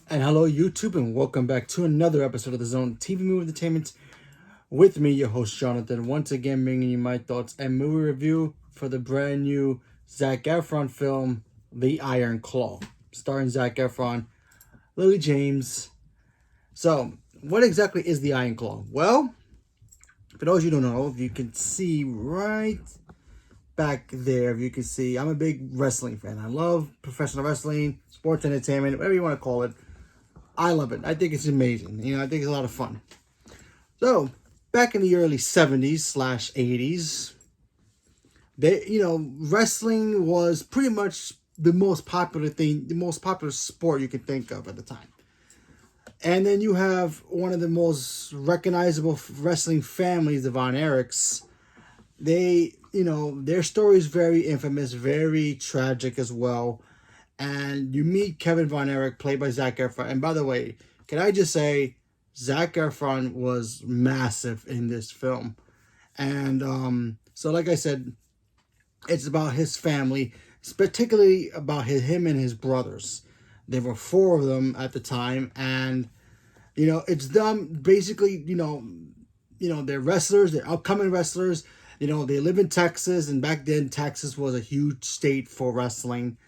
And hello, YouTube, and welcome back to another episode of the Zone TV Movie Entertainment with me, your host Jonathan. Once again, bringing you my thoughts and movie review for the brand new Zac Efron film, The Iron Claw, starring Zac Efron, Lily James. So, what exactly is The Iron Claw? Well, for those you don't know, if you can see right back there, if you can see, I'm a big wrestling fan. I love professional wrestling, sports entertainment, whatever you want to call it. I love it. I think it's amazing. I think it's a lot of fun. So, back in the early 70s slash 80s, wrestling was pretty much the most popular thing, the most popular sport you could think of at the time. And then you have one of the most recognizable wrestling families, the Von Erichs. Their story is very infamous, very tragic as well. And you meet Kevin Von Erich, played by Zac Efron. And by the way, can I just say, Zac Efron was massive in this film. And so, like I said, it's about his family. It's particularly about him and his brothers. There were four of them at the time, and it's them basically. They're wrestlers. They're upcoming wrestlers. They live in Texas, and back then Texas was a huge state for wrestling.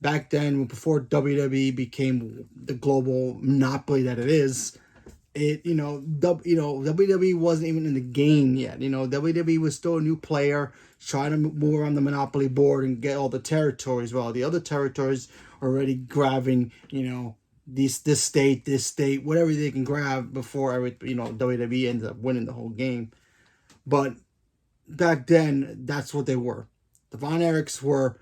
Back then, before WWE became the global monopoly that it is, WWE wasn't even in the game yet. WWE was still a new player trying to move around the monopoly board and get all the territories. While the other territories are already grabbing, this state, whatever they can grab before WWE ends up winning the whole game. But back then, that's what they were. The Von Erichs were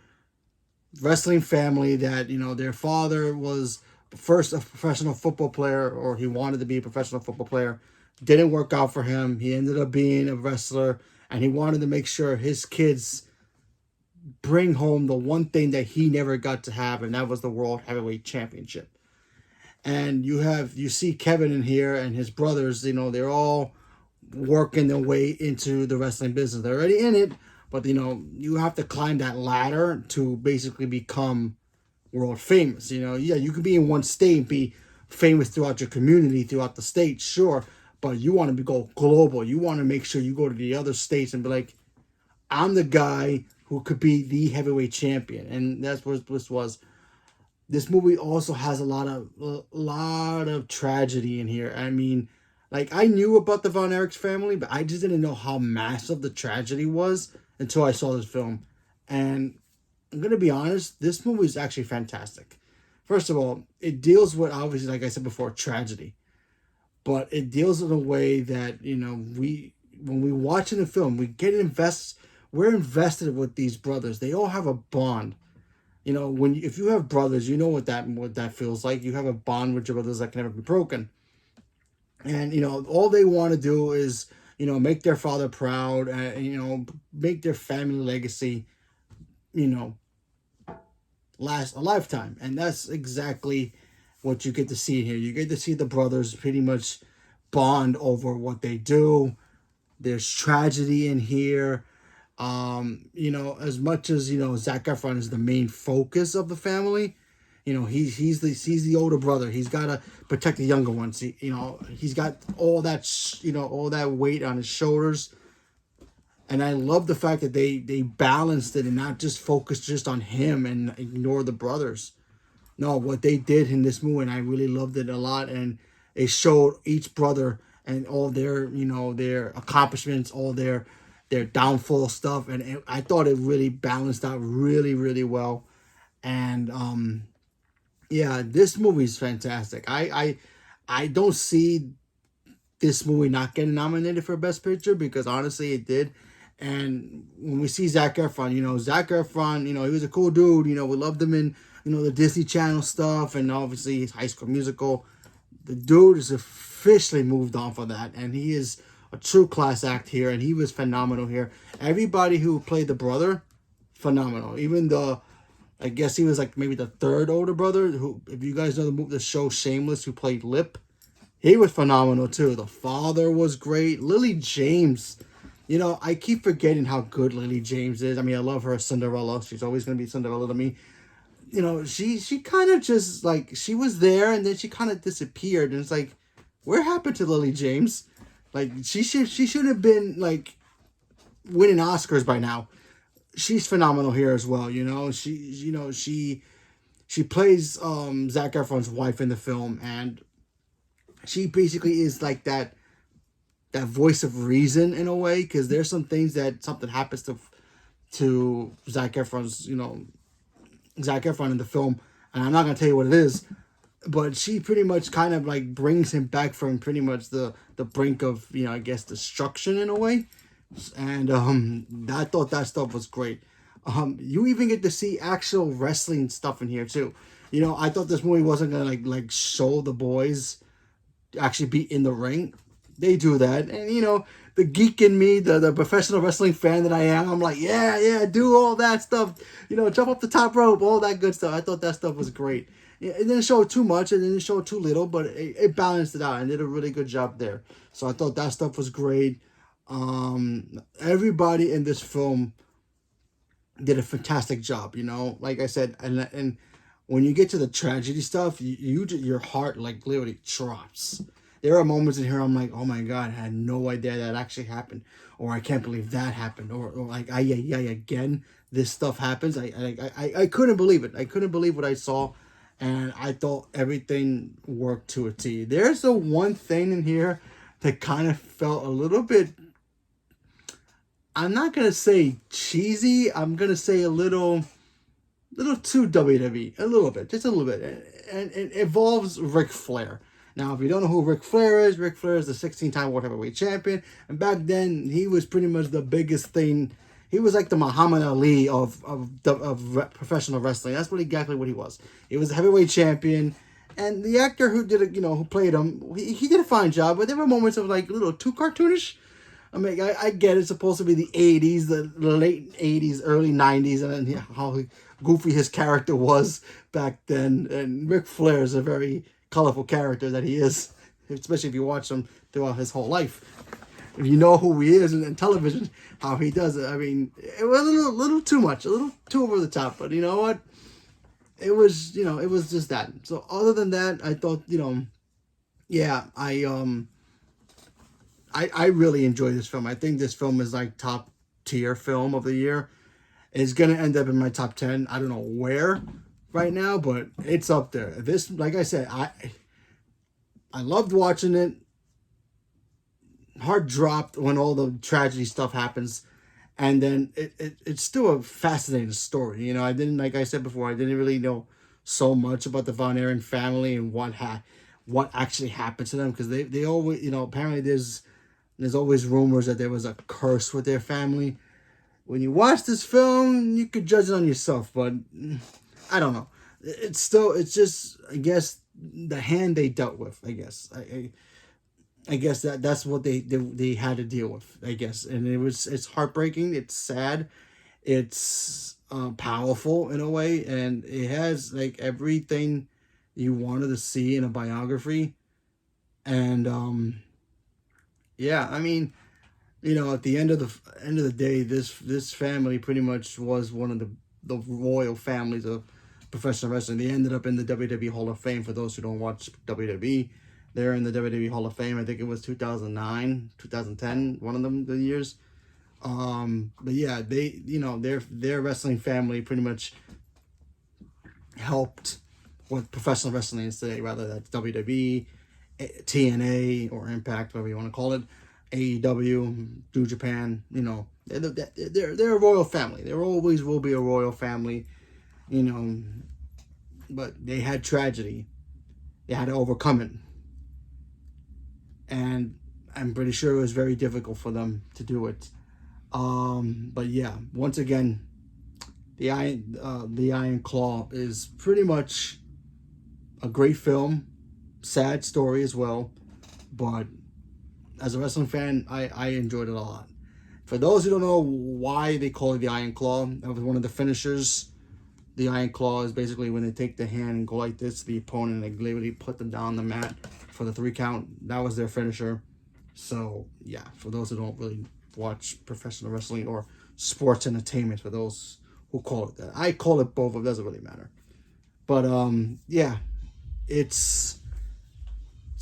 wrestling family that their father was first a professional football player, or he wanted to be a professional football player. Didn't work out for him. He ended up being a wrestler, and he wanted to make sure his kids bring home the one thing that he never got to have, and that was the World Heavyweight Championship. And you see Kevin in here and his brothers, they're all working their way into the wrestling business. They're already in it, but you have to climb that ladder to basically become world famous. You can be in one state and be famous throughout your community, throughout the state, sure, but you want to go global. You want to make sure you go to the other states and be like, I'm the guy who could be the heavyweight champion. And that's what this was. This movie also has a lot of tragedy in here. I mean, like, I knew about the Von Erichs family, but I just didn't know how massive the tragedy was until I saw this film. And I'm going to be honest, this movie is actually fantastic. First of all, it deals with, obviously, like I said before, tragedy. But it deals in a way that, when we watch in the film, we're invested with these brothers. They all have a bond. If you have brothers, you know what that feels like. You have a bond with your brothers that can never be broken. And, all they want to do is, make their father proud, and, make their family legacy, last a lifetime. And that's exactly what you get to see here. You get to see the brothers pretty much bond over what they do. There's tragedy in here. As much as, Zac Efron is the main focus of the family, he's the older brother. He's got to protect the younger ones. He's got all that weight on his shoulders. And I love the fact that they balanced it and not just focused just on him and ignore the brothers. No, what they did in this movie, and I really loved it a lot. And it showed each brother and all their accomplishments, all their downfall stuff. And I thought it really balanced out really, really well. And yeah, this movie is fantastic. I don't see this movie not getting nominated for Best Picture, because honestly it did. And when we see Zac Efron, Zac Efron, he was a cool dude. We loved him in, the Disney Channel stuff, and obviously his High School Musical. The dude is officially moved on for that, and he is a true class act here, and he was phenomenal here. Everybody who played the brother, phenomenal. Even I guess he was like maybe the third older brother, who, if you guys know the show Shameless, who played Lip, he was phenomenal too. The father was great. Lily James, I keep forgetting how good Lily James is. I mean, I love her as Cinderella. She's always going to be Cinderella to me. she kind of just like she was there and then she kind of disappeared, and it's like, where happened to Lily James? Like she should have been like winning Oscars by now. She's phenomenal here as well. She plays Zac Efron's wife in the film, and she basically is like that voice of reason in a way, because there's some things that something happens to Zac Efron in the film, and I'm not gonna tell you what it is, but she pretty much kind of like brings him back from pretty much the brink of, I guess, destruction in a way. And I thought that stuff was great. You even get to see actual wrestling stuff in here too. I thought this movie wasn't gonna like show the boys actually be in the ring. They do that, and the geek in me, the professional wrestling fan that I am, I'm like, yeah, do all that stuff, jump up the top rope, all that good stuff. I thought that stuff was great. It didn't show too much, it didn't show too little, but it balanced it out and did a really good job there. So I thought that stuff was great. Everybody in this film did a fantastic job. Like I said, and when you get to the tragedy stuff, your heart like literally drops. There are moments in here I'm like, oh my God, I had no idea that actually happened, or I can't believe that happened, or like, again, this stuff happens. I couldn't believe it. I couldn't believe what I saw, and I thought everything worked to a T. There's the one thing in here that kind of felt a little bit, I'm not gonna say cheesy, I'm gonna say a little too WWE, a little bit, just a little bit, and it involves Ric Flair. Now, if you don't know who Ric Flair is the 16-time World Heavyweight Champion, and back then he was pretty much the biggest thing. He was like the Muhammad Ali of professional wrestling. That's exactly what he was. He was a heavyweight champion, and the actor who did it, who played him, he did a fine job. But there were moments of like a little too cartoonish. I mean, I get it's supposed to be the 80s, the late 80s, early 90s, and then how goofy his character was back then. And Ric Flair is a very colorful character that he is, especially if you watch him throughout his whole life. If you know who he is in television, how he does it. I mean, it was a little too much, a little too over the top, but you know what? It was, it was just that. So other than that, I thought, yeah, I really enjoyed this film. I think this film is like top tier film of the year. It's going to end up in my top 10. I don't know where right now, but it's up there. This, like I said, I loved watching it. Heart dropped when all the tragedy stuff happens, and then it's still a fascinating story. I didn't, like I said before, I didn't really know so much about the Von Erich family and what actually happened to them, because they always, apparently there's always rumors that there was a curse with their family. When you watch this film, you could judge it on yourself, but I don't know. It's just, I guess, the hand they dealt with, I guess. I guess that's what they had to deal with, I guess. And it's heartbreaking, it's sad, it's powerful in a way, and it has like everything you wanted to see in a biography. And yeah, I mean, at the end of the day, this family pretty much was one of the royal families of professional wrestling. They ended up in the WWE Hall of Fame. For those who don't watch WWE, they're in the WWE Hall of Fame. I think it was 2009, 2010, one of them the years. But yeah, they, their wrestling family pretty much helped what professional wrestling is today, whether that's WWE, TNA, or Impact, whatever you want to call it, AEW, New Japan. They're a royal family. There always will be a royal family, but they had tragedy. They had to overcome it. And I'm pretty sure it was very difficult for them to do it. But yeah, once again, the Iron Claw is pretty much a great film, sad story as well, but as a wrestling fan, I enjoyed it a lot. For those who don't know why they call it the Iron Claw, that was one of the finishers. The Iron Claw is basically when they take the hand and go like this to the opponent and they literally put them down on the mat for the 3 count. That was their finisher. So yeah, for those who don't really watch professional wrestling or sports entertainment, for those who call it that, I call it both. It doesn't really matter. But yeah, it's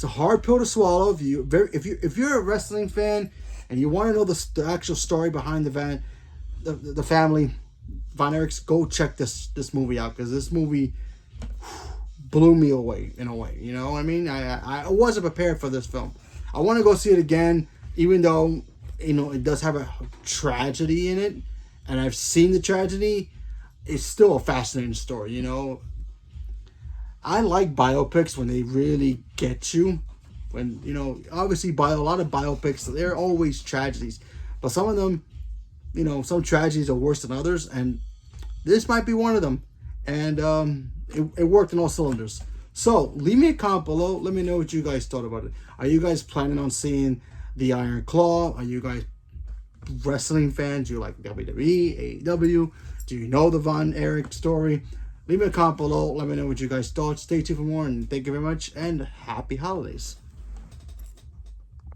it's a hard pill to swallow. If you're a wrestling fan and you want to know the actual story behind the family Von Erichs, go check this movie out, because this movie blew me away in a way. You know what I mean? I wasn't prepared for this film. I want to go see it again, even though it does have a tragedy in it, and I've seen the tragedy. It's still a fascinating story. I like biopics when they really get you. When obviously a lot of biopics, they're always tragedies, but some of them, some tragedies are worse than others, and this might be one of them. And it worked in all cylinders. So leave me a comment below. Let me know what you guys thought about it. Are you guys planning on seeing the Iron Claw? Are you guys wrestling fans? Do you like WWE, AEW? Do you know the Von Erich story? Leave me a comment below. Let me know what you guys thought. Stay tuned for more, and thank you very much, and happy holidays.